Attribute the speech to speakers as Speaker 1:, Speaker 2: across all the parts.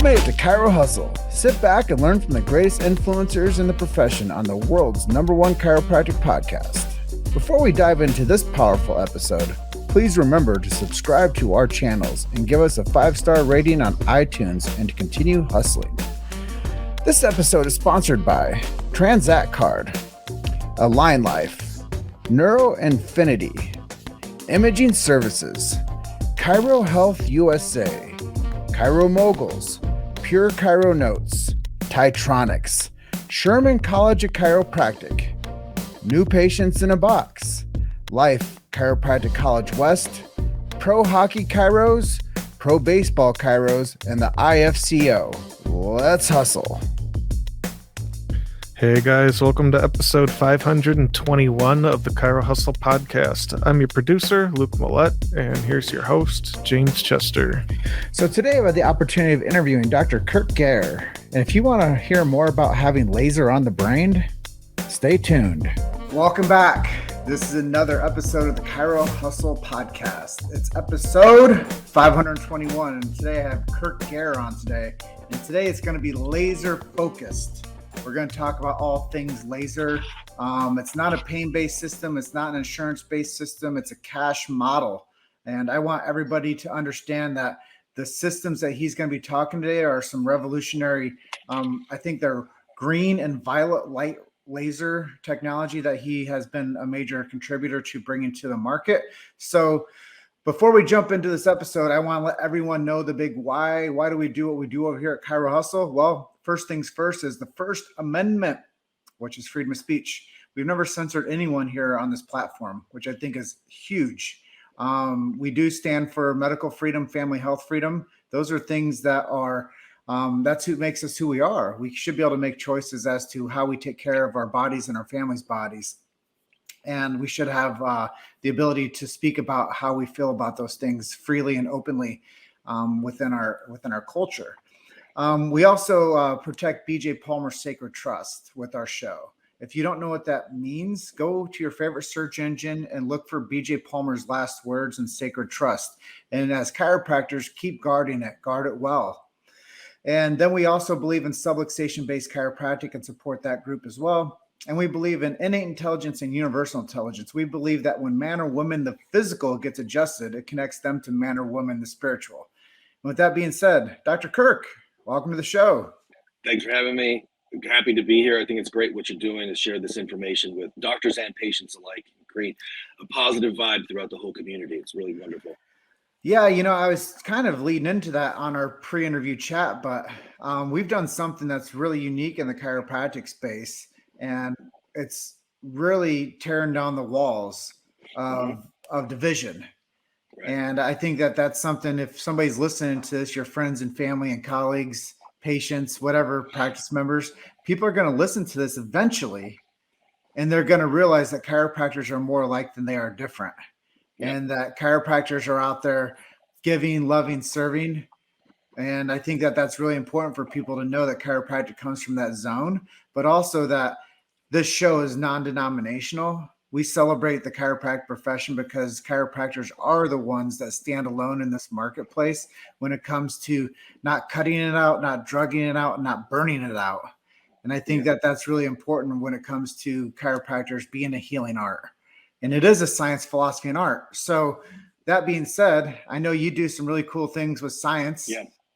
Speaker 1: made it to Chiro Hustle. Sit back and learn from the greatest influencers in the profession on the world's #1 chiropractic podcast. Before we dive into this powerful episode, please remember to subscribe to our channels and give us a 5-star rating on iTunes and to continue hustling. This episode is sponsored by Transact Card, Align Life, Neuro Infinity, Imaging Services, Chiro Health USA, Chiro Moguls, Pure Chiro Notes, Titronics, Sherman College of Chiropractic, New Patients in a Box, Life Chiropractic College West, Pro Hockey Chiros, Pro Baseball Chiros, and the IFCO. Let's hustle.
Speaker 2: Hey guys, welcome to episode 521 of the Chiro Hustle podcast. I'm your producer, Luke Millette, and here's your host, James Chester.
Speaker 1: So today I have the opportunity of interviewing Dr. Kirk Gair. And if you want to hear more about having laser on the brain, stay tuned. Welcome back. This is another episode of the Chiro Hustle podcast. It's episode 521, and today I have Kirk Gair on today. And today it's going to be laser focused. We're going to talk about all things laser. It's not a pain-based system. It's not an insurance-based system. It's a cash model. And I want everybody to understand that the systems that he's going to be talking today are some revolutionary, I think they're green and violet light laser technology that he has been a major contributor to bringing to the market. So before we jump into this episode, I want to let everyone know the big why. Why do we do what we do over here at Chiro Hustle? Well, first things first is the First Amendment, which is freedom of speech. We've never censored anyone here on this platform, which I think is huge. We do stand for medical freedom, family health freedom. Those are things that are, that's who makes us who we are. We should be able to make choices as to how we take care of our bodies and our families' bodies. And we should have the ability to speak about how we feel about those things freely and openly within our culture. We also protect B.J. Palmer's Sacred Trust with our show. If you don't know what that means, go to your favorite search engine and look for B.J. Palmer's last words and Sacred Trust. And as chiropractors, keep guarding it, guard it well. And then we also believe in subluxation-based chiropractic and support that group as well. And we believe in innate intelligence and universal intelligence. We believe that when man or woman, the physical gets adjusted, it connects them to man or woman, the spiritual. And with that being said, Dr. Kirk, welcome to the show.
Speaker 3: Thanks for having me. I'm happy to be here. I think it's great what you're doing to share this information with doctors and patients alike. Create a positive vibe throughout the whole community. It's really wonderful.
Speaker 1: Yeah, I was kind of leading into that on our pre-interview chat, but we've done something that's really unique in the chiropractic space, and it's really tearing down the walls of division. Right. And I think that that's something, if somebody's listening to this, your friends and family and colleagues, patients, whatever, practice members, people are going to listen to this eventually, and they're going to realize that chiropractors are more alike than they are different. Yep. And that chiropractors are out there giving, loving, serving. And I think that that's really important for people to know that chiropractic comes from that zone, but also that this show is non-denominational. We celebrate the chiropractic profession because chiropractors are the ones that stand alone in this marketplace when it comes to not cutting it out, not drugging it out, and not burning it out. And I think that that's really important when it comes to chiropractors being a healing art. And it is a science, philosophy, and art. So that being said, I know you do some really cool things with science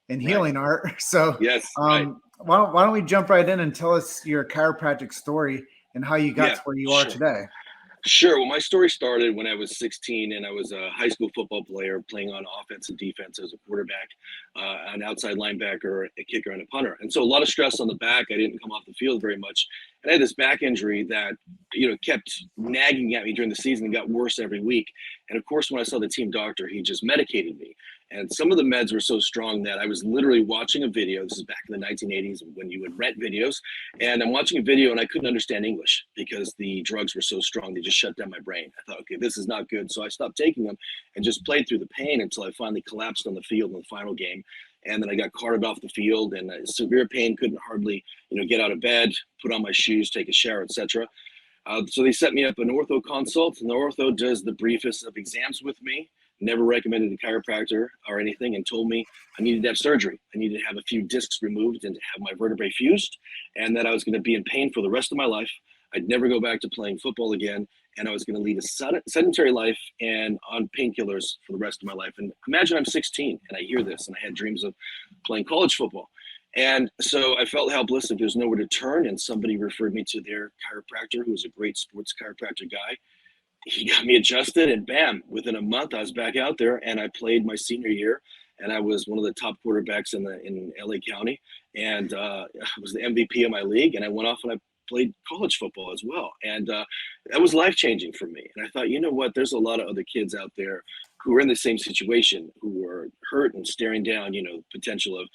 Speaker 1: and healing art. So why don't we jump right in and tell us your chiropractic story and how you got to where you are today?
Speaker 3: Sure. Well, my story started when I was 16 and I was a high school football player playing on offense and defense as a quarterback, an outside linebacker, a kicker, and a punter. And so a lot of stress on the back. I didn't come off the field very much. And I had this back injury that, kept nagging at me during the season and got worse every week. And of course, when I saw the team doctor, he just medicated me. And some of the meds were so strong that I was literally watching a video. This is back in the 1980s when you would rent videos. And I'm watching a video and I couldn't understand English because the drugs were so strong. They just shut down my brain. I thought, okay, this is not good. So I stopped taking them and just played through the pain until I finally collapsed on the field in the final game. And then I got carted off the field and severe pain, couldn't hardly, get out of bed, put on my shoes, take a shower, etc. So they set me up an ortho consult, and the ortho does the briefest of exams with me, never recommended a chiropractor or anything, and told me I needed to have surgery. I needed to have a few discs removed and to have my vertebrae fused, and that I was going to be in pain for the rest of my life. I'd never go back to playing football again, and I was going to lead a sedentary life and on painkillers for the rest of my life. And imagine I'm 16 and I hear this, and I had dreams of playing college football. And so I felt helpless, and there's nowhere to turn, and somebody referred me to their chiropractor, who was a great sports chiropractor guy. He got me adjusted, and bam, within a month I was back out there, and I played my senior year, and I was one of the top quarterbacks in LA County, and I was the MVP of my league, and I went off and I played college football as well. And that was life-changing for me. And I thought, you know what, there's a lot of other kids out there who are in the same situation, who are hurt and staring down, potential of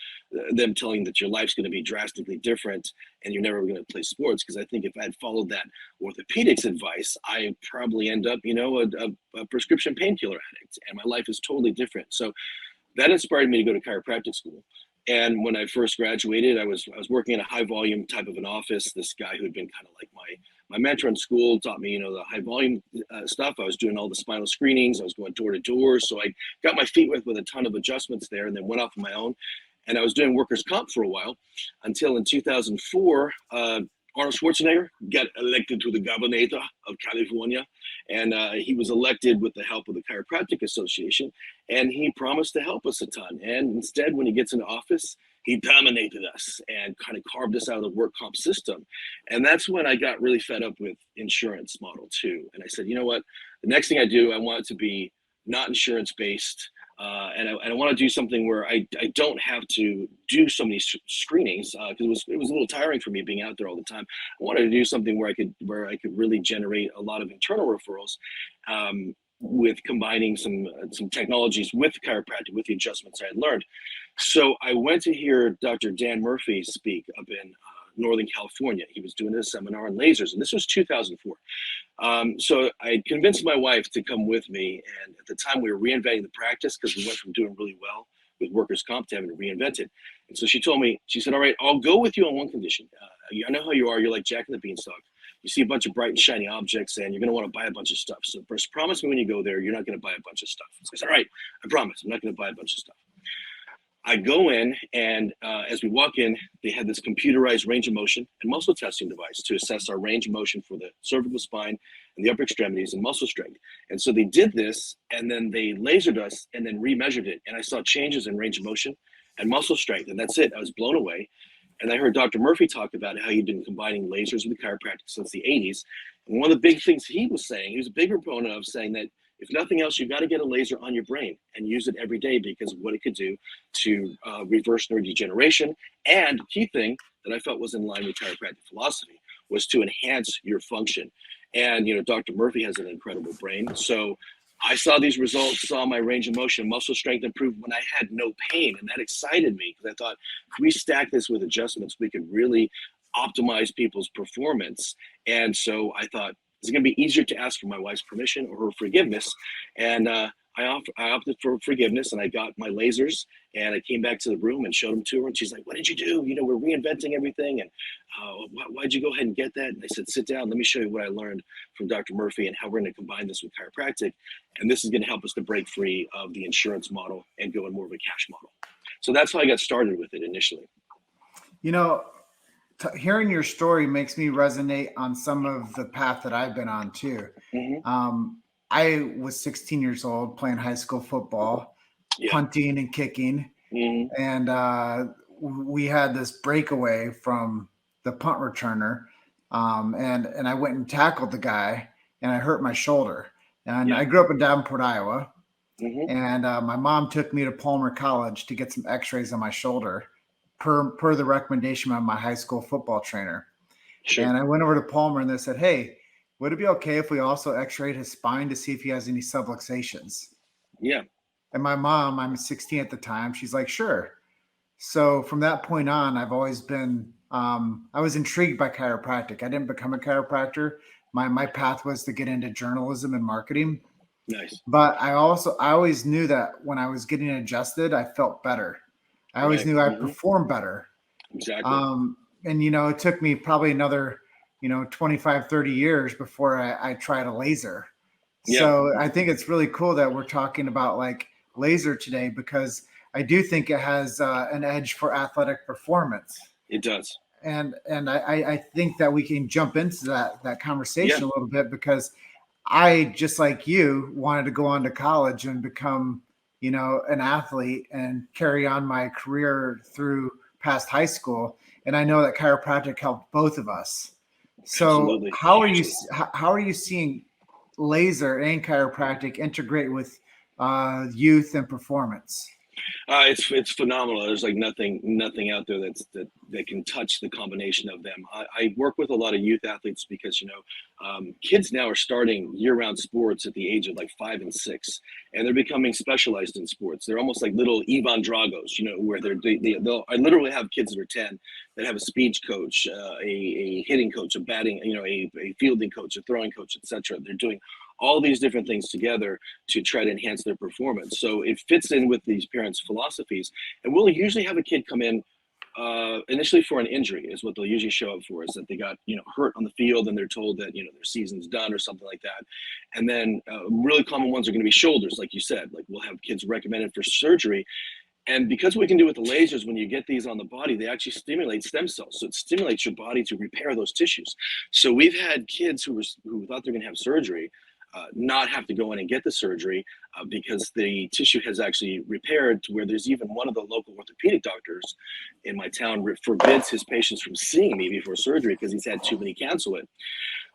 Speaker 3: them telling that your life's going to be drastically different and you're never going to play sports. Because I think if I had followed that orthopedics advice, I probably end up, a prescription painkiller addict, and my life is totally different. So that inspired me to go to chiropractic school. And when I first graduated, I was working in a high volume type of an office. This guy who had been kind of like my mentor in school taught me, the high volume stuff. I was doing all the spinal screenings. I was going door to door. So I got my feet wet with a ton of adjustments there, and then went off on my own. And I was doing workers' comp for a while until in 2004, Arnold Schwarzenegger got elected to the governor of California, and he was elected with the help of the Chiropractic Association, and he promised to help us a ton. And instead, when he gets into office, he dominated us and kind of carved us out of the work comp system. And that's when I got really fed up with insurance model too. And I said, you know what, the next thing I do, I want it to be not insurance based. And I want to do something where I don't have to do so many screenings, because it was a little tiring for me being out there all the time. I wanted to do something where I could really generate a lot of internal referrals, with combining some technologies with chiropractic, with the adjustments I had learned. So I went to hear Dr. Dan Murphy speak up in Northern California. He was doing a seminar on lasers, and this was 2004. So I convinced my wife to come with me, and at the time we were reinventing the practice because we went from doing really well with workers' comp to having to reinvent it. And so she said, all right, I'll go with you on one condition. I know how you are. You're like Jack and the Beanstalk. You see a bunch of bright and shiny objects, and you're going to want to buy a bunch of stuff. So first, promise me when you go there, you're not going to buy a bunch of stuff. So I said, all right, I promise. I'm not going to buy a bunch of stuff. I go in, and as we walk in, they had this computerized range of motion and muscle testing device to assess our range of motion for the cervical spine and the upper extremities and muscle strength. And so they did this, and then they lasered us and then remeasured it. And I saw changes in range of motion and muscle strength, and that's it. I was blown away. And I heard Dr. Murphy talk about how he'd been combining lasers with chiropractic since the 80s. And one of the big things he was saying, he was a big proponent of saying that if nothing else, you've got to get a laser on your brain and use it every day because of what it could do to reverse neurodegeneration. And the key thing that I felt was in line with chiropractic philosophy was to enhance your function. And, Dr. Murphy has an incredible brain. So I saw these results, saw my range of motion, muscle strength improve when I had no pain. And that excited me because I thought, if we stack this with adjustments, we could really optimize people's performance. And so I thought, it's going to be easier to ask for my wife's permission or her forgiveness. And I opted for forgiveness, and I got my lasers, and I came back to the room and showed them to her. And she's like, what did you do? We're reinventing everything. And why'd you go ahead and get that? And I said, sit down. Let me show you what I learned from Dr. Murphy and how we're going to combine this with chiropractic. And this is going to help us to break free of the insurance model and go in more of a cash model. So that's how I got started with it initially.
Speaker 1: Hearing your story makes me resonate on some of the path that I've been on too. Mm-hmm. I was 16 years old playing high school football, punting and kicking. Mm-hmm. And we had this breakaway from the punt returner. And I went and tackled the guy, and I hurt my shoulder. And I grew up in Davenport, Iowa. Mm-hmm. And my mom took me to Palmer College to get some x-rays on my shoulder per the recommendation of my high school football trainer. Sure. And I went over to Palmer, and they said, hey, would it be okay if we also x-rayed his spine to see if he has any subluxations? Yeah. And my mom, I'm 16 at the time, she's like, sure. So from that point on, I've always been, I was intrigued by chiropractic. I didn't become a chiropractor. My path was to get into journalism and marketing. Nice. But I always knew that when I was getting adjusted, I felt better. I always knew I performed better. Exactly. And, it took me probably another, 25, 30 years before I tried a laser.
Speaker 3: Yeah.
Speaker 1: So I think it's really cool that we're talking about like laser today, because I do think it has an edge for athletic performance.
Speaker 3: It does.
Speaker 1: And I think that we can jump into that conversation a little bit, because I, just like you, wanted to go on to college and become, an athlete and carry on my career through past high school. And I know that chiropractic helped both of us. So
Speaker 3: Absolutely.
Speaker 1: how are you seeing laser and chiropractic integrate with youth and performance?
Speaker 3: It's phenomenal. There's like nothing out there that can touch the combination of them. I work with a lot of youth athletes because kids now are starting year-round sports at the age of like 5 and 6, and they're becoming specialized in sports. They're almost like little Ivan Dragos, where I literally have kids that are 10 that have a speech coach, a hitting coach, a batting, a fielding coach, a throwing coach, etc. They're doing all these different things together to try to enhance their performance. So it fits in with these parents' philosophies. And we'll usually have a kid come in initially for an injury, is what they'll usually show up for, is that they got hurt on the field and they're told that their season's done or something like that. And then really common ones are going to be shoulders, like you said. Like we'll have kids recommended for surgery. And because what we can do with the lasers, when you get these on the body, they actually stimulate stem cells. So it stimulates your body to repair those tissues. So we've had kids who thought they're going to have surgery not have to go in and get the surgery because the tissue has actually repaired, to where there's even one of the local orthopedic doctors in my town forbids his patients from seeing me before surgery because he's had too many cancel it.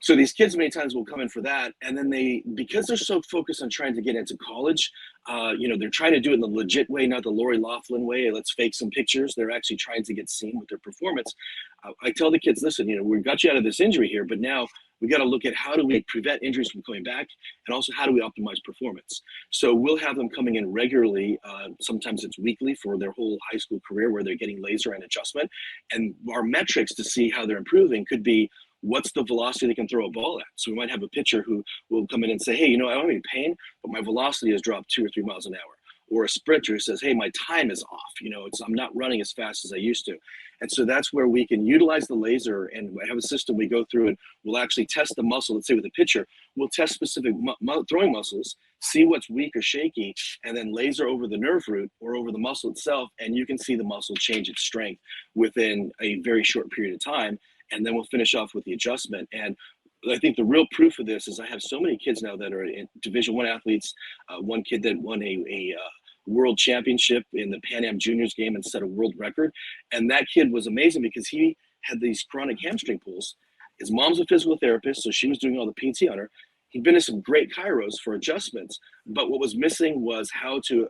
Speaker 3: So these kids many times will come in for that, and then because they're so focused on trying to get into college, they're trying to do it in the legit way, not the Lori Loughlin way. Let's fake some pictures. They're actually trying to get seen with their performance. I tell the kids, listen, we got you out of this injury here, but now we got to look at how do we prevent injuries from coming back, and also how do we optimize performance. So we'll have them coming in regularly. Sometimes it's weekly for their whole high school career, where they're getting laser and adjustment. And our metrics to see how they're improving could be, what's the velocity they can throw a ball at? So we might have a pitcher who will come in and say, hey, I don't have any pain, but my velocity has dropped 2 or 3 miles an hour. Or a sprinter who says, hey, my time is off. I'm not running as fast as I used to. And so that's where we can utilize the laser, and I have a system we go through, and we'll actually test the muscle. Let's say with a pitcher, we'll test specific throwing muscles, see what's weak or shaky, and then laser over the nerve root or over the muscle itself. And you can see the muscle change its strength within a very short period of time. And then we'll finish off with the adjustment. And I think the real proof of this is I have so many kids now that are in Division I athletes. One kid that won a world championship in the Pan Am Juniors game and set a world record. And that kid was amazing because he had these chronic hamstring pulls. His mom's a physical therapist, so she was doing all the PT on her. He'd been to some great chiros for adjustments, but what was missing was how to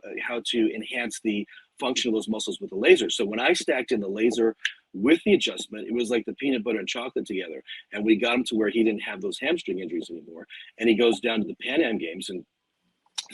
Speaker 3: enhance the function of those muscles with the laser. So when I stacked in the laser with the adjustment, it was like the peanut butter and chocolate together. And we got him to where he didn't have those hamstring injuries anymore. And he goes down to the Pan Am Games and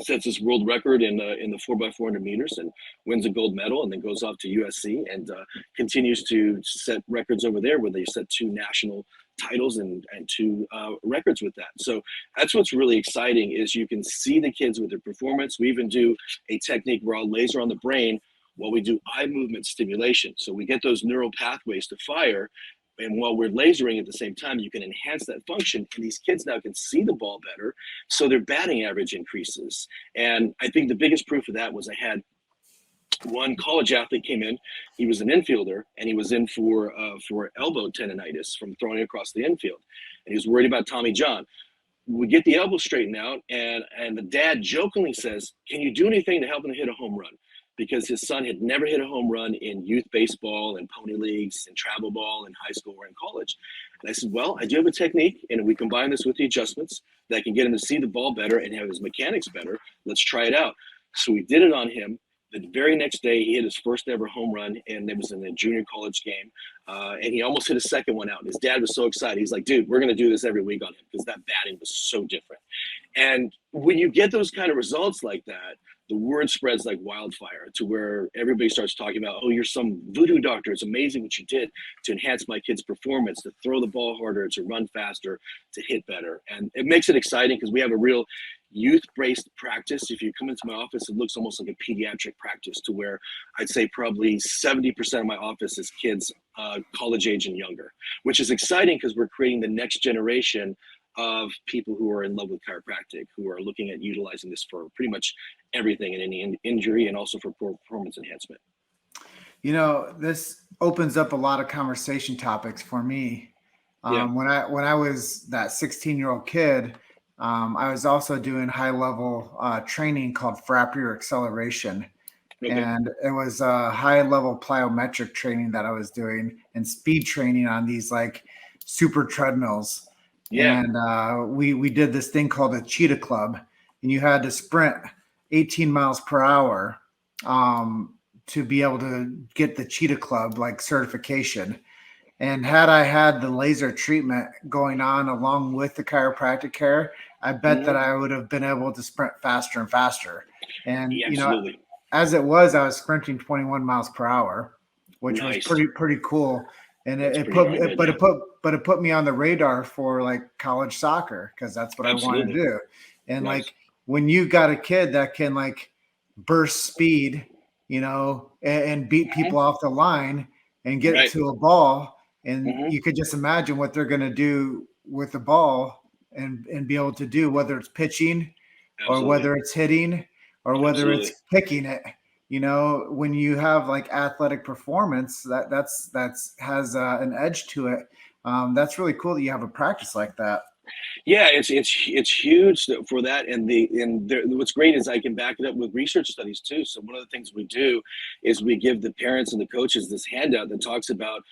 Speaker 3: sets his world record in the 4x400 meters and wins a gold medal, and then goes off to USC and continues to set records over there, where they set 2 national titles and 2 records with that. So that's what's really exciting, is you can see the kids with their performance. We even do a technique where I'll laser on the brain while we do eye movement stimulation. So we get those neural pathways to fire, and while we're lasering at the same time, you can enhance that function, and these kids now can see the ball better, so their batting average increases. And I think the biggest proof of that was I had one college athlete came in. He was an infielder, and he was in for elbow tendonitis from throwing across the infield, and he was worried about Tommy John. We get the elbow straightened out, and the dad jokingly says, can you do anything to help him hit a home run? Because his son had never hit a home run in youth baseball and pony leagues and travel ball in high school or in college. And I said, well, I do have a technique, and if we combine this with the adjustments that can get him to see the ball better and have his mechanics better, let's try it out. So we did it on him. The very next day, he hit his first ever home run, and it was in a junior college game. And he almost hit a second one out. And his dad was so excited. He's like, dude, we're going to do this every week on him, because that batting was so different. And when you get those kind of results like that, the word spreads like wildfire, to where everybody starts talking about, oh, you're some voodoo doctor. It's amazing what you did to enhance my kid's performance, to throw the ball harder, to run faster, to hit better. And it makes it exciting because we have a real youth-based practice. If you come into my office, it looks almost like a pediatric practice, to where I'd say probably 70% of my office is kids college age and younger, which is exciting because we're creating the next generation of people who are in love with chiropractic, who are looking at utilizing this for pretty much everything in any injury and also for performance enhancement.
Speaker 1: You know, this opens up a lot of conversation topics for me.
Speaker 3: Yeah.
Speaker 1: When I was that 16-year-old kid, I was also doing high level training called Frappier acceleration.
Speaker 3: Okay.
Speaker 1: And it was a high level plyometric training that I was doing and speed training on these like super treadmills.
Speaker 3: Yeah.
Speaker 1: And we did this thing called a cheetah club, and you had to sprint 18 miles per hour to be able to get the cheetah club like certification. And had I had the laser treatment going on along with the chiropractic care, I bet that I would have been able to sprint faster and faster. And
Speaker 3: Yeah,
Speaker 1: you know,
Speaker 3: absolutely.
Speaker 1: as it was, I was sprinting 21 miles per hour, which was pretty cool. And it put me on the radar for like college soccer, because that's what I wanted to do. And like when you got a kid that can like burst speed, you know, and beat people off the line and get it to a ball, and you could just imagine what they're going to do with the ball and be able to do, whether it's pitching or whether it's hitting or whether it's kicking it. You know, when you have like athletic performance, that's has an edge to it. That's really cool that you have a practice like that.
Speaker 3: Yeah, it's huge for that, and what's great is I can back it up with research studies too. So one of the things we do is we give the parents and the coaches this handout that talks about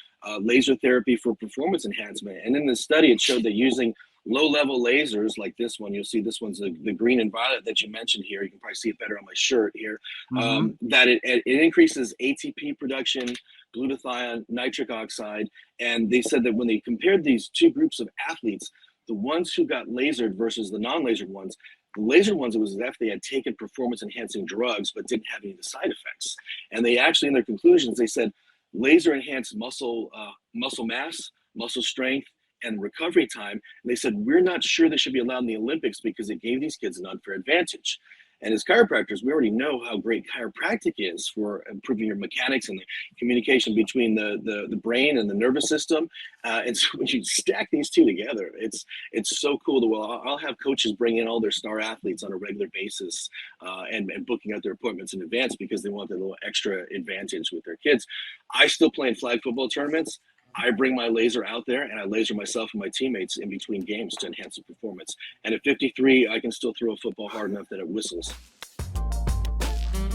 Speaker 3: laser therapy for performance enhancement. And in the study, it showed that using low-level lasers like this one, you'll see this one's the green and violet that you mentioned here. You can probably see it better on my shirt here. That it increases ATP production, glutathione, nitric oxide, and they said that when they compared these two groups of athletes, the ones who got lasered versus the non-lasered ones, the lasered ones, it was as if they had taken performance-enhancing drugs but didn't have any of the side effects. And they actually, in their conclusions, they said laser-enhanced muscle mass, muscle strength, and recovery time. And they said, we're not sure they should be allowed in the Olympics because it gave these kids an unfair advantage. And as chiropractors, we already know how great chiropractic is for improving your mechanics and the communication between the brain and the nervous system. And so when you stack these two together, it's so cool. I'll have coaches bring in all their star athletes on a regular basis and booking out their appointments in advance because they want that little extra advantage with their kids. I still play in flag football tournaments. I bring my laser out there and I laser myself and my teammates in between games to enhance the performance. And at 53, I can still throw a football hard enough that it whistles.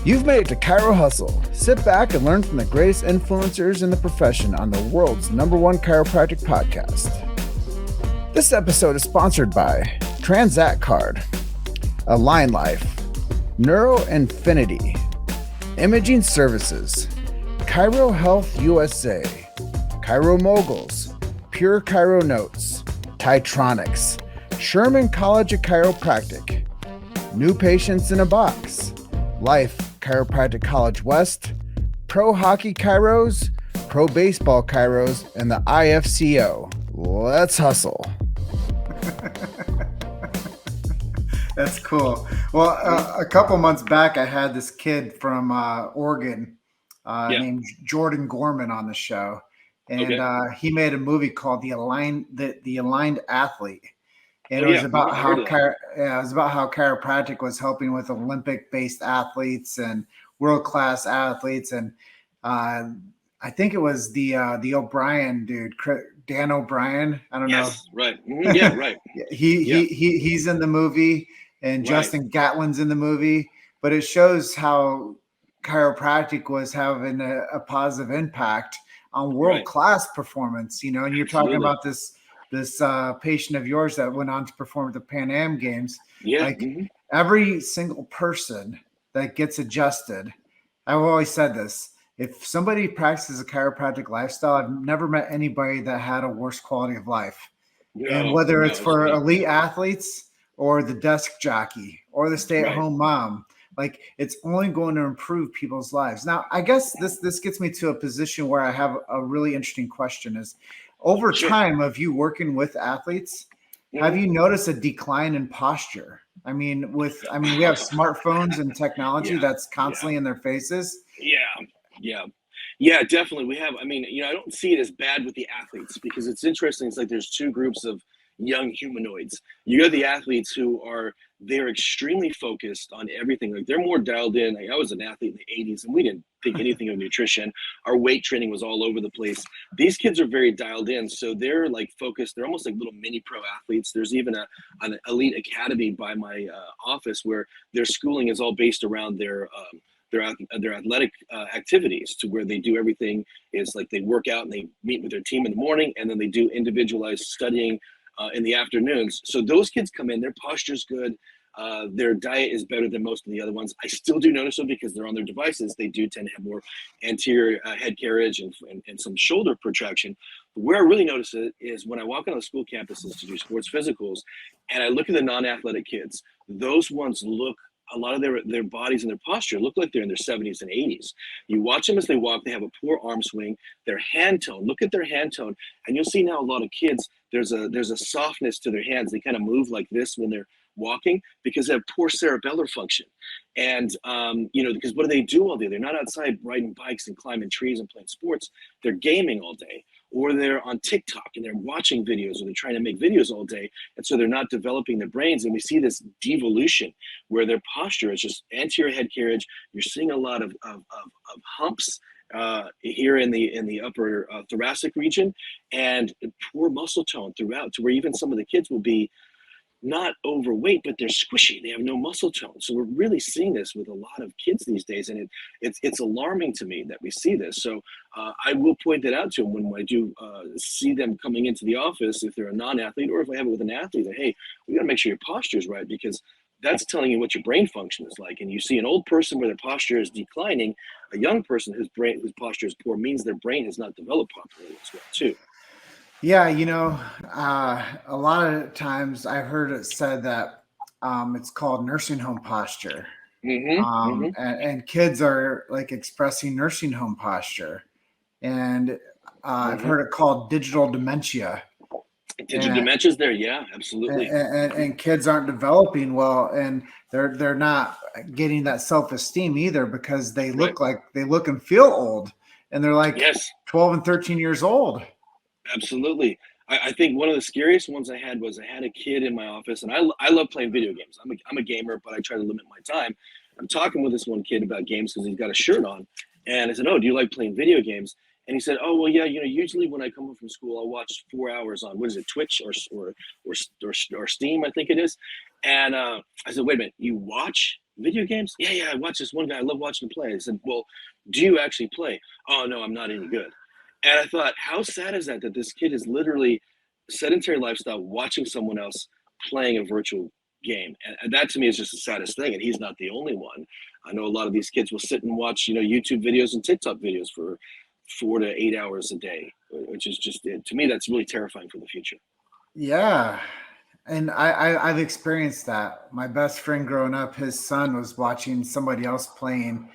Speaker 1: You've made it to Chiro Hustle. Sit back and learn from the greatest influencers in the profession on the world's #1 chiropractic podcast. This episode is sponsored by Transact Card, Align Life, Neuro Infinity, Imaging Services, Chiro Health USA, Chiro Moguls, Pure Chiro Notes, Titronics, Sherman College of Chiropractic, New Patients in a Box, Life Chiropractic College West, Pro Hockey Chiros, Pro Baseball Chiros, and the IFCO. Let's hustle. That's cool. Well, a couple months back, I had this kid from Oregon named Jordan Gorman on the show. And he made a movie called The Aligned Athlete. And it was about how chiropractic was helping with Olympic-based athletes and world-class athletes. And I think it was the O'Brien dude, Dan O'Brien. I don't know.
Speaker 3: Yes, right. Mm-hmm. Yeah, right.
Speaker 1: He's in the movie, and Justin Gatlin's in the movie. But it shows how chiropractic was having a positive impact on world-class performance, you know. And you're talking about this patient of yours that went on to perform at the Pan Am Games. Every single person that gets adjusted, I've always said this, if somebody practices a chiropractic lifestyle, I've never met anybody that had a worse quality of life. And whether it's for elite athletes or the desk jockey or the stay-at-home mom, like, it's only going to improve people's lives. Now, I guess this gets me to a position where I have a really interesting question is, over time of you working with athletes, have you noticed a decline in posture? I mean, we have smartphones and technology that's constantly in their faces.
Speaker 3: Yeah, definitely. We have, I don't see it as bad with the athletes because it's interesting. It's like there's two groups of, young humanoids. You have the athletes they're extremely focused on everything. Like they're more dialed in. Like I was an athlete in the 80s and we didn't think anything of nutrition. Our weight training was all over the place. These kids are very dialed in. So they're like focused. They're almost like little mini pro athletes. There's even an elite academy by my office where their schooling is all based around their athletic activities, to where they do everything is like they work out and they meet with their team in the morning, and then they do individualized studying in the afternoons. So those kids come in, their posture's good. Their diet is better than most of the other ones. I still do notice them because they're on their devices. They do tend to have more anterior head carriage and some shoulder protraction. But where I really notice it is when I walk on the school campuses to do sports physicals, and I look at the non-athletic kids. Those ones look, a lot of their bodies and their posture look like they're in their 70s and 80s. You watch them as they walk, they have a poor arm swing, their hand tone, look at their hand tone. And you'll see now a lot of kids, there's a softness to their hands. They kind of move like this when they're walking because they have poor cerebellar function. And, because what do they do all day? They're not outside riding bikes and climbing trees and playing sports. They're gaming all day, or they're on TikTok and they're watching videos, or they're trying to make videos all day. And so they're not developing their brains. And we see this devolution where their posture is just anterior head carriage. You're seeing a lot of humps here in the upper thoracic region, and poor muscle tone throughout, to where even some of the kids will be not overweight, but they're squishy. They have no muscle tone. So we're really seeing this with a lot of kids these days, and it's alarming to me that we see this. So I will point that out to them when I do see them coming into the office, if they're a non-athlete, or if I have it with an athlete, that, hey, we got to make sure your posture is right, because that's telling you what your brain function is like. And you see an old person where their posture is declining, a young person whose posture is poor, means their brain has not developed properly as well too.
Speaker 1: Yeah, a lot of times I've heard it said that it's called nursing home posture. And kids are like expressing nursing home posture. And I've heard it called digital dementia.
Speaker 3: Digital dementia's there, yeah, absolutely.
Speaker 1: And kids aren't developing well, and they're not getting that self-esteem either, because they look and feel old, and they're like 12 and 13 years old.
Speaker 3: Absolutely. I think one of the scariest ones I had a kid in my office, and I love playing video games. I'm a gamer, but I try to limit my time. I'm talking with this one kid about games because he's got a shirt on, and I said, "Oh, do you like playing video games?" And he said, "Oh, well, yeah. Usually when I come home from school, I'll watch 4 hours on, what is it, Twitch or Steam, I think it is." And I said, "Wait a minute, you watch video games?" Yeah, I watch this one guy. I love watching him play. I said, "Well, do you actually play?" "Oh, no, I'm not any good." And I thought, how sad is that this kid is literally sedentary lifestyle, watching someone else playing a virtual game. And that to me is just the saddest thing. And he's not the only one. I know a lot of these kids will sit and watch, YouTube videos and TikTok videos for 4 to 8 hours a day, which is just, to me, that's really terrifying for the future.
Speaker 1: Yeah. And I've experienced that. My best friend growing up, his son was watching somebody else playing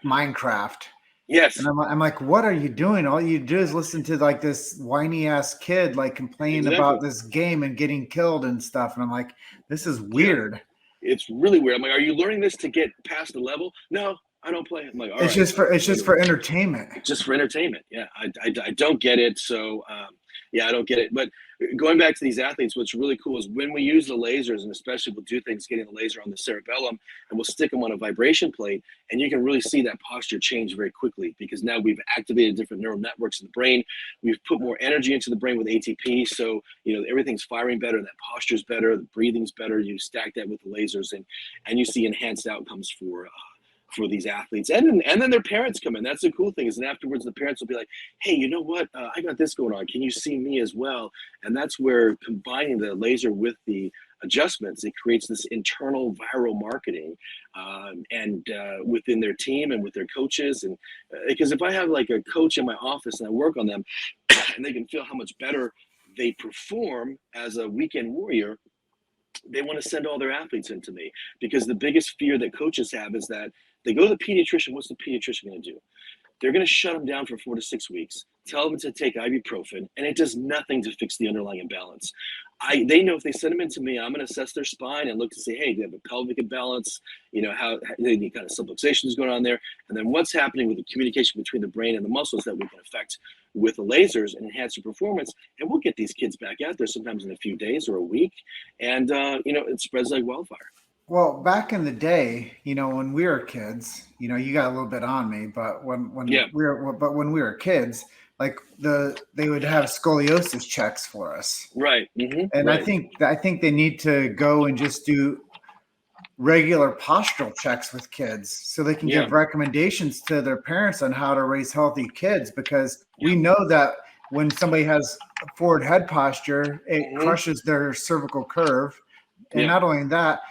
Speaker 1: Minecraft.
Speaker 3: Yes.
Speaker 1: And I'm like, what are you doing? All you do is listen to like this whiny ass kid like complaining about this game and getting killed and stuff. And I'm like, this is weird.
Speaker 3: Yeah. It's really weird. I'm like, are you learning this to get past the level? No, I don't play. I'm like, all
Speaker 1: it's just for entertainment.
Speaker 3: Just for entertainment. Yeah. I don't get it. So I don't get it. But going back to these athletes, what's really cool is when we use the lasers, and especially we'll do things getting the laser on the cerebellum, and we'll stick them on a vibration plate, and you can really see that posture change very quickly, because now we've activated different neural networks in the brain. We've put more energy into the brain with ATP. So, everything's firing better, that posture's better, the breathing's better. You stack that with the lasers, and you see enhanced outcomes for these athletes, and then their parents come in. That's the cool thing, is, and afterwards the parents will be like, "Hey, you know what? I got this going on. Can you see me as well?" And that's where combining the laser with the adjustments, it creates this internal viral marketing, and within their team and with their coaches. And because if I have like a coach in my office and I work on them, and they can feel how much better they perform as a weekend warrior, they want to send all their athletes into me, because the biggest fear that coaches have is that they go to the pediatrician. What's the pediatrician going to do? They're going to shut them down for 4 to 6 weeks, tell them to take ibuprofen, and it does nothing to fix the underlying imbalance. They know if they send them into me, I'm going to assess their spine and look to say, hey, do they have a pelvic imbalance? How any kind of subluxation is going on there, and then what's happening with the communication between the brain and the muscles that we can affect with the lasers and enhance their performance. And we'll get these kids back out there sometimes in a few days or a week. And, it spreads like wildfire.
Speaker 1: Well, back in the day, when we were kids, you got a little bit on me, but when we were kids, like they would have scoliosis checks for us.
Speaker 3: Right. Mm-hmm.
Speaker 1: And
Speaker 3: right.
Speaker 1: I think they need to go and just do regular postural checks with kids so they can give recommendations to their parents on how to raise healthy kids, because we know that when somebody has forward head posture, it crushes their cervical curve. And not only that,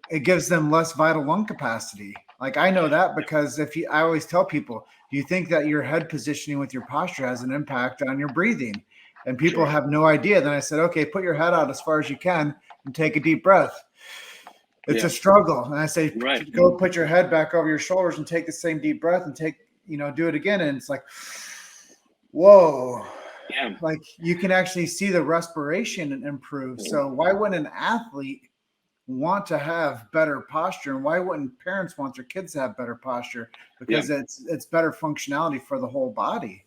Speaker 1: it gives them less vital lung capacity. Like I know that because I always tell people, do you think that your head positioning with your posture has an impact on your breathing? And people have no idea. Then I said, okay, put your head out as far as you can and take a deep breath. It's a struggle. And I say, go put your head back over your shoulders and take the same deep breath and do it again. And it's like, whoa. Yeah. Like you can actually see the respiration improve. So why wouldn't an athlete want to have better posture, and why wouldn't parents want their kids to have better posture? Because it's better functionality for the whole body.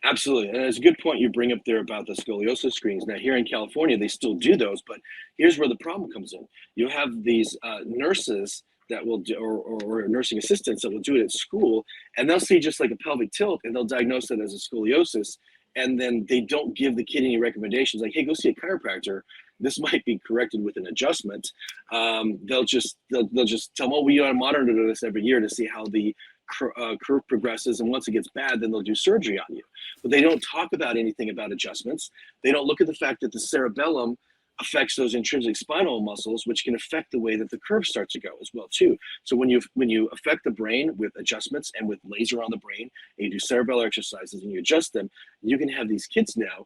Speaker 3: Absolutely. And it's a good point you bring up there about the scoliosis screens. Now here in California, they still do those, but here's where the problem comes in. You have these nurses that will do, or nursing assistants that will do it at school, and they'll see just like a pelvic tilt and they'll diagnose it as a scoliosis. And then they don't give the kid any recommendations like, hey, go see a chiropractor. This might be corrected with an adjustment. They'll just tell them, oh, we monitor this every year to see how the curve progresses. And once it gets bad, then they'll do surgery on you. But they don't talk about anything about adjustments. They don't look at the fact that the cerebellum affects those intrinsic spinal muscles, which can affect the way that the curve starts to go as well too. So when you affect the brain with adjustments and with laser on the brain, and you do cerebellar exercises and you adjust them, you can have these kids now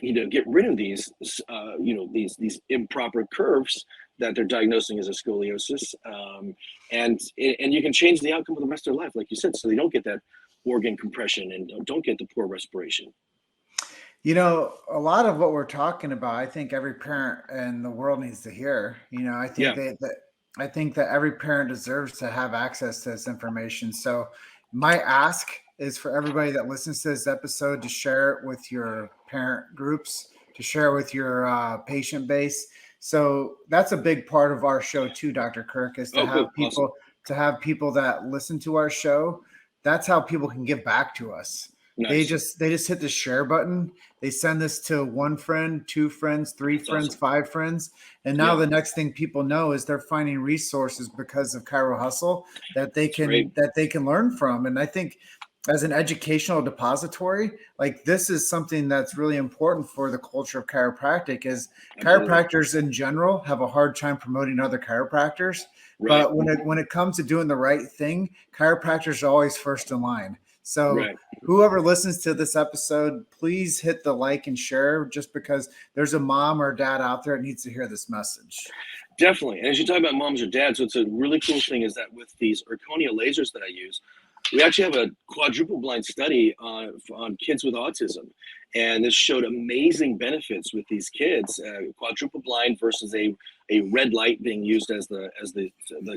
Speaker 3: get rid of these these improper curves that they're diagnosing as a scoliosis, and you can change the outcome of the rest of their life, like you said, so they don't get that organ compression and don't get the poor respiration.
Speaker 1: A lot of what we're talking about, I think every parent in the world needs to hear. I think that every parent deserves to have access to this information. So my ask is for everybody that listens to this episode to share it with your parent groups, to share it with your patient base. So that's a big part of our show too, Dr. Kirk, is to have people that listen to our show. That's how people can give back to us. Nice. They just hit the share button. They send this to one friend, two friends, three friends, five friends. And now the next thing people know is they're finding resources because of Chiro Hustle that they can learn from. And I think as an educational depository, like this is something that's really important for the culture of chiropractic, is chiropractors in general have a hard time promoting other chiropractors. Right. But when it comes to doing the right thing, chiropractors are always first in line. So whoever listens to this episode, please hit the like and share, just because there's a mom or dad out there that needs to hear this message.
Speaker 3: Definitely. And as you talk about moms or dads, what's a really cool thing is that with these Erchonia lasers that I use, we actually have a quadruple blind study on kids with autism. And this showed amazing benefits with these kids, quadruple blind versus a red light being used as the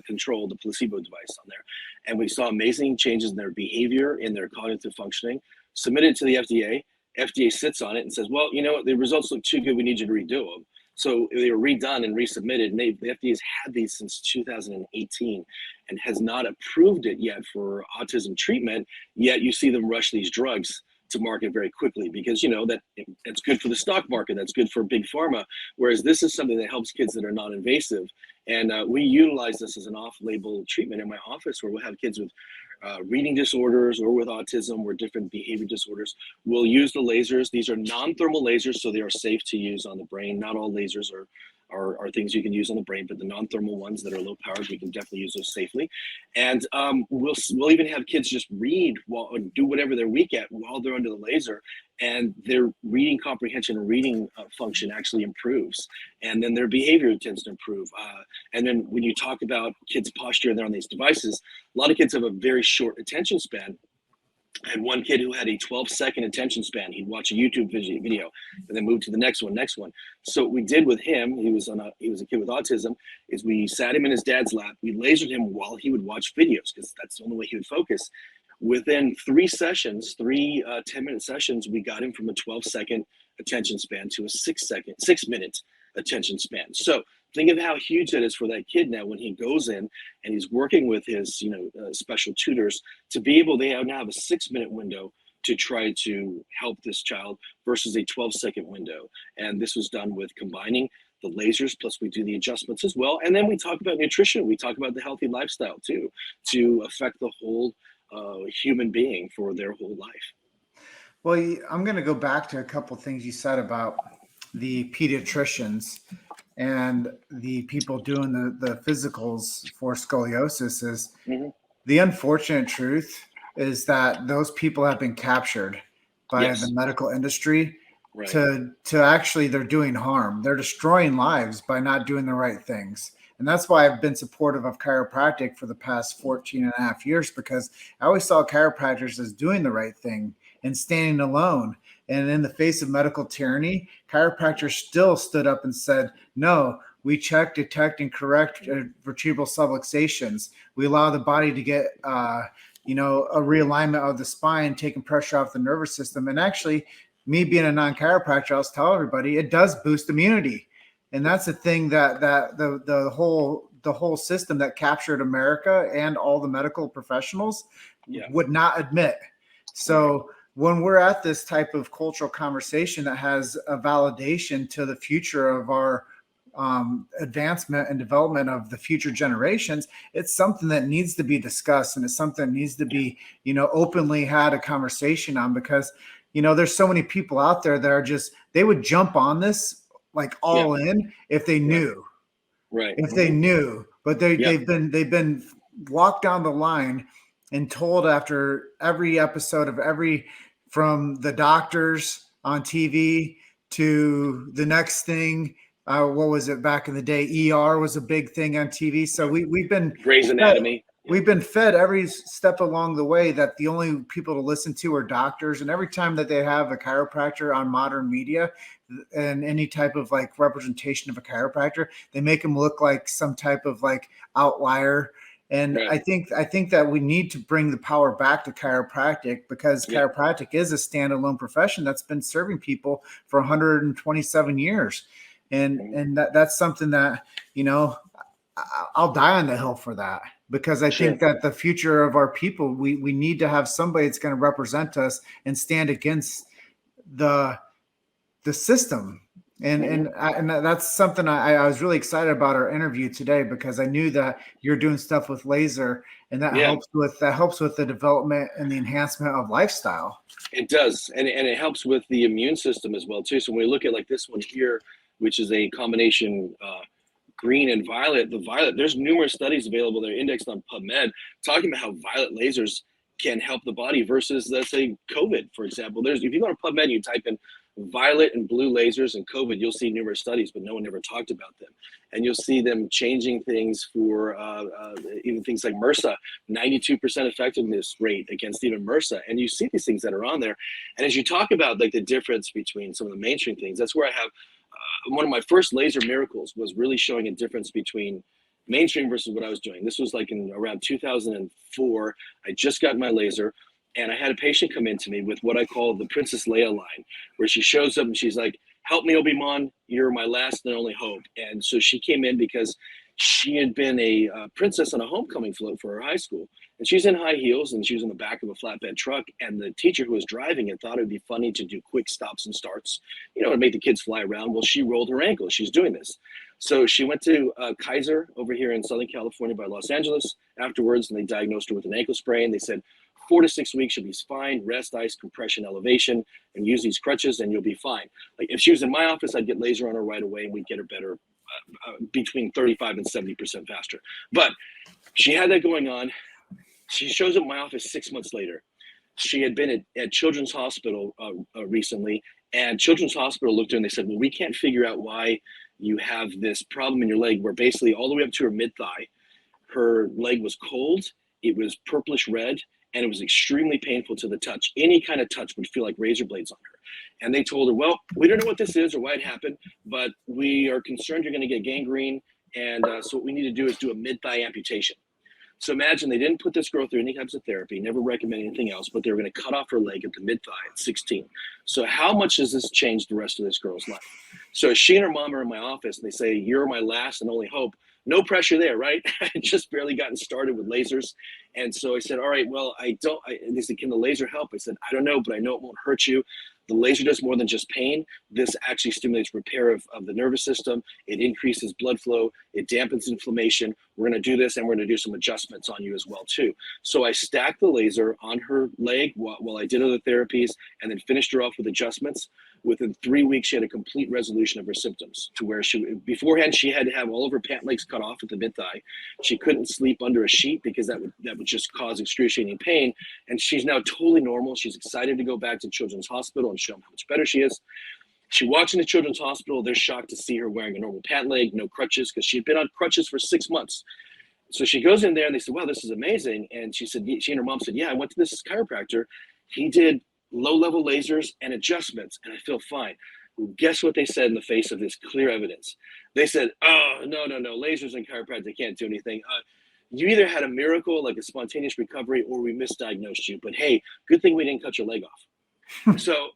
Speaker 3: control, the placebo device on there. And we saw amazing changes in their behavior, in their cognitive functioning. Submitted to the FDA. FDA sits on it and says, well, the results look too good. We need you to redo them. So they were redone and resubmitted, and the FDA has had these since 2018 and has not approved it yet for autism treatment. Yet you see them rush these drugs to market very quickly because that it's good for the stock market, that's good for big pharma. Whereas this is something that helps kids that are non-invasive, and we utilize this as an off-label treatment in my office, where we'll have kids with reading disorders or with autism or different behavior disorders. We'll use the lasers. These are non-thermal lasers, so they are safe to use on the brain. Not all lasers are things you can use on the brain, but the non-thermal ones that are low powered, we can definitely use those safely. And we'll even have kids just read or do whatever they're weak at while they're under the laser, and their reading comprehension and reading function actually improves, and then their behavior tends to improve. And then when you talk about kids' posture and they're on these devices, a lot of kids have a very short attention span. I had one kid who had a 12-second attention span. He'd watch a YouTube video and then move to the next one. So what we did with him, he was a kid with autism, is we sat him in his dad's lap. We lasered him while he would watch videos because that's the only way he would focus. Within 3 sessions, 10-minute sessions, we got him from a 12-second attention span to a 6-minute attention span. So think of how huge that is for that kid now when he goes in and he's working with his, special tutors to be able, they now have a 6-minute window to try to help this child versus a 12-second window. And this was done with combining the lasers, plus we do the adjustments as well. And then we talk about nutrition. We talk about the healthy lifestyle too, to affect the whole human being for their whole life.
Speaker 1: Well, I'm going to go back to a couple of things you said about the pediatricians and the people doing the physicals for scoliosis. Is the unfortunate truth is that those people have been captured by the medical industry. Right. To actually, they're doing harm. They're destroying lives by not doing the right things. And that's why I've been supportive of chiropractic for the past 14 and a half years, because I always saw chiropractors as doing the right thing and standing alone. And in the face of medical tyranny, chiropractors still stood up and said, no, we check, detect, and correct vertebral subluxations. We allow the body to get, a realignment of the spine, taking pressure off the nervous system. And actually, me being a non-chiropractor, I'll tell everybody it does boost immunity. And that's the thing that the whole system that captured America and all the medical professionals would not admit. So when we're at this type of cultural conversation that has a validation to the future of our advancement and development of the future generations, it's something that needs to be discussed, and it's something that needs to be, openly had a conversation on, because there's so many people out there that are just, they would jump on this like all in if they knew. Right. If they knew, but they've been walked down the line and told after every episode of from the doctors on TV to the next thing. What was it back in the day? ER was a big thing on TV. So we've been
Speaker 3: Grey's Anatomy.
Speaker 1: We've been fed every step along the way that the only people to listen to are doctors. And every time that they have a chiropractor on modern media and any type of like representation of a chiropractor, they make them look like some type of like outlier. And I think that we need to bring the power back to chiropractic, because chiropractic is a standalone profession that's been serving people for 127 years. And that's something that, I'll die on the hill for that, because I think that the future of our people, we need to have somebody that's going to represent us and stand against the system. And that's something I was really excited about our interview today, because I knew that you're doing stuff with laser, and that helps with the development and the enhancement of lifestyle.
Speaker 3: It does. And it helps with the immune system as well too. So when we look at like this one here, which is a combination green and violet, there's numerous studies available. They're indexed on PubMed talking about how violet lasers can help the body versus, let's say, COVID, for example. If you go to PubMed, you type in violet and blue lasers and COVID, you'll see numerous studies, but no one ever talked about them. And you'll see them changing things for even things like MRSA, 92% effectiveness rate against even MRSA. And you see these things that are on there. And as you talk about like the difference between some of the mainstream things, that's where I have one of my first laser miracles was really showing a difference between mainstream versus what I was doing. This was like in around 2004. I just got my laser, and I had a patient come in to me with what I call the Princess Leia line, where she shows up and she's like, "Help me, Obi-Wan, you're my last and only hope." And so she came in because she had been a princess on a homecoming float for her high school. And she's in high heels, and she was in the back of a flatbed truck. And the teacher who was driving it thought it would be funny to do quick stops and starts, to make the kids fly around. Well, she rolled her ankle. She's doing this. So she went to Kaiser over here in Southern California by Los Angeles afterwards, and they diagnosed her with an ankle sprain. They said 4 to 6 weeks, she'll be fine. Rest, ice, compression, elevation, and use these crutches, and you'll be fine. Like if she was in my office, I'd get laser on her right away, and we'd get her better between 35 and 70% faster. But she had that going on. She shows up in my office 6 months later. She had been at Children's Hospital recently, and Children's Hospital looked at her and they said, well, we can't figure out why you have this problem in your leg, where basically all the way up to her mid-thigh, her leg was cold, it was purplish red, and it was extremely painful to the touch. Any kind of touch would feel like razor blades on her. And they told her, well, we don't know what this is or why it happened, but we are concerned you're going to get gangrene. And so what we need to do is do a mid-thigh amputation. So imagine they didn't put this girl through any types of therapy, never recommend anything else, but they were going to cut off her leg at the mid-thigh at 16. So how much does this change the rest of this girl's life? So she and her mom are in my office, and they say, "You're my last and only hope." No pressure there, right? I had just barely gotten started with lasers. And so I said, all right, well, and they said, "Can the laser help?" I said, "I don't know, but I know it won't hurt you. The laser does more than just pain. This actually stimulates repair of the nervous system. It increases blood flow. It dampens inflammation. We're going to do this, and we're going to do some adjustments on you as well, too." So I stacked the laser on her leg while I did other therapies, and then finished her off with adjustments. Within 3 weeks, she had a complete resolution of her symptoms, to where beforehand she had to have all of her pant legs cut off at the mid-thigh. She couldn't sleep under a sheet because that would just cause excruciating pain. And she's now totally normal. She's excited to go back to Children's Hospital and show them how much better she is. She walks into Children's Hospital. They're shocked to see her wearing a normal pant leg, no crutches, because she'd been on crutches for 6 months. So she goes in there and they said, "Wow, this is amazing." And she said, she and her mom said, "Yeah, I went to this chiropractor. He did low-level lasers and adjustments, and I feel fine." Well, guess what they said in the face of this clear evidence? They said, "Oh, no, lasers and chiropractic can't do anything. You either had a miracle, like a spontaneous recovery, or we misdiagnosed you. But hey, good thing we didn't cut your leg off." So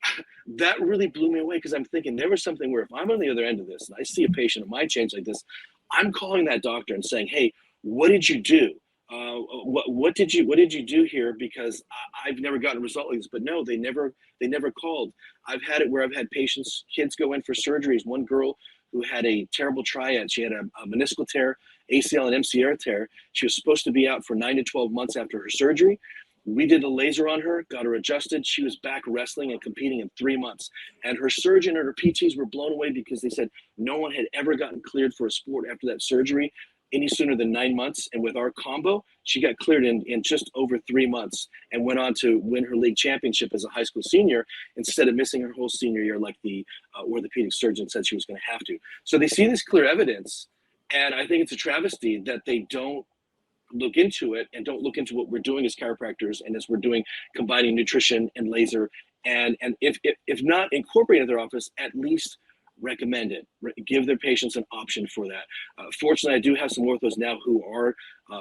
Speaker 3: that really blew me away, because I'm thinking there was something where if I'm on the other end of this and I see a patient of my change like this, I'm calling that doctor and saying, "Hey, what did you do? What did you do here?" Because I've never gotten a result like this. But no, they never called. I've had it where I've had kids go in for surgeries. One girl who had a terrible triad. She had a meniscal tear, ACL and MCL tear. She was supposed to be out for 9 to 12 months after her surgery. We did a laser on her, got her adjusted. She was back wrestling and competing in 3 months. And her surgeon and her PTs were blown away, because they said no one had ever gotten cleared for a sport after that surgery any sooner than 9 months. And with our combo, she got cleared in just over 3 months and went on to win her league championship as a high school senior, instead of missing her whole senior year like the orthopedic surgeon said she was going to have to. So they see this clear evidence, and I think it's a travesty that they don't look into it and don't look into what we're doing as chiropractors, and as we're doing combining nutrition and laser, and if not incorporate in their office, at least recommend it, give their patients an option for that. Fortunately, I do have some orthos now who are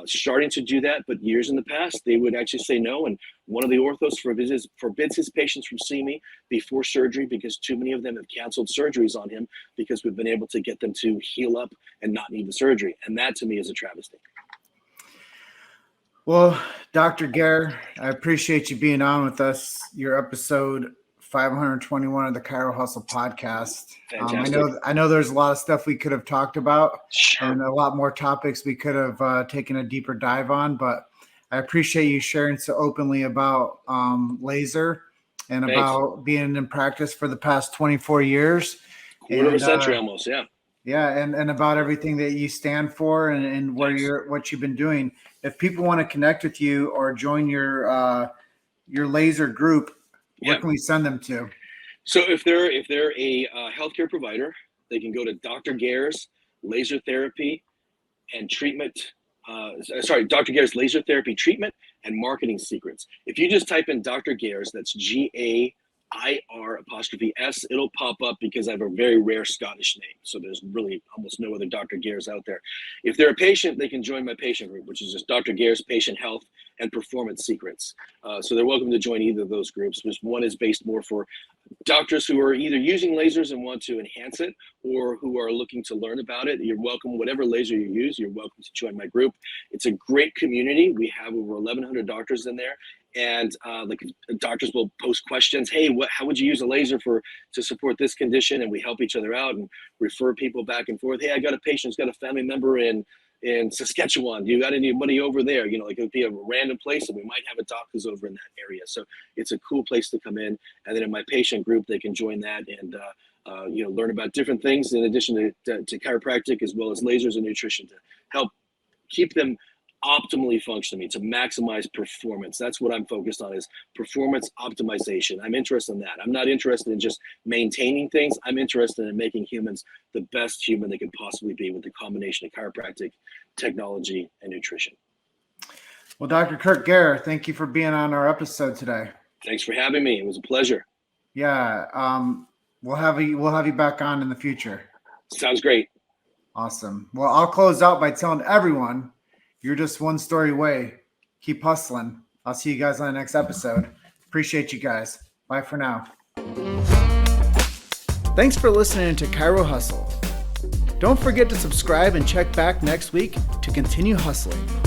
Speaker 3: starting to do that, but years in the past, they would actually say no. And one of the orthos forbids his patients from seeing me before surgery, because too many of them have canceled surgeries on him, because we've been able to get them to heal up and not need the surgery. And that to me is a travesty.
Speaker 1: Well, Dr. Gair, I appreciate you being on with us. Your episode 521 of the Chiro Hustle podcast. I know there's a lot of stuff we could have talked about,
Speaker 3: Sure.
Speaker 1: And a lot more topics we could have taken a deeper dive on, but I appreciate you sharing so openly about laser and
Speaker 3: Thanks.
Speaker 1: about being in practice for the past 24 years.
Speaker 3: Quarter of a century almost, yeah.
Speaker 1: Yeah, and about everything that you stand for and what you've been doing. If people want to connect with you or join your laser group, where can we send them to?
Speaker 3: So if they're a healthcare provider, they can go to Dr. Gair's Laser Therapy and Treatment. Dr. Gair's Laser Therapy Treatment and Marketing Secrets. If you just type in Dr. Gair's, that's GAIR', it'll pop up, because I have a very rare Scottish name. So there's really almost no other Dr. Gair's out there. If they're a patient, they can join my patient group, which is just Dr. Gair's Patient Health and Performance Secrets. So they're welcome to join either of those groups, which one is based more for doctors who are either using lasers and want to enhance it, or who are looking to learn about it. You're welcome, whatever laser you use, you're welcome to join my group. It's a great community. We have over 1,100 doctors in there. And doctors will post questions. Hey, how would you use a laser to support this condition? And we help each other out and refer people back and forth. Hey, I got a patient who's got a family member in Saskatchewan. Do you got anybody over there? You know, like it would be a random place, and we might have a doc who's over in that area. So it's a cool place to come in. And then in my patient group, they can join that and learn about different things in addition to chiropractic, as well as lasers and nutrition, to help keep them optimally functioning, to maximize performance. That's what I'm focused on, is performance optimization. I'm interested in that. I'm not interested in just maintaining things. I'm interested in making humans the best human they can possibly be, with the combination of chiropractic, technology, and nutrition.
Speaker 1: Well, Dr. Kirk Gair, thank you for being on our episode today.
Speaker 3: Thanks for having me. It was a pleasure.
Speaker 1: Yeah, we'll have you back on in the future.
Speaker 3: Sounds great.
Speaker 1: Awesome. Well, I'll close out by telling everyone, You're just one story away. Keep hustling. I'll see you guys on the next episode. Appreciate you guys. Bye for now. Thanks for listening to Chiro Hustle. Don't forget to subscribe and check back next week to continue hustling.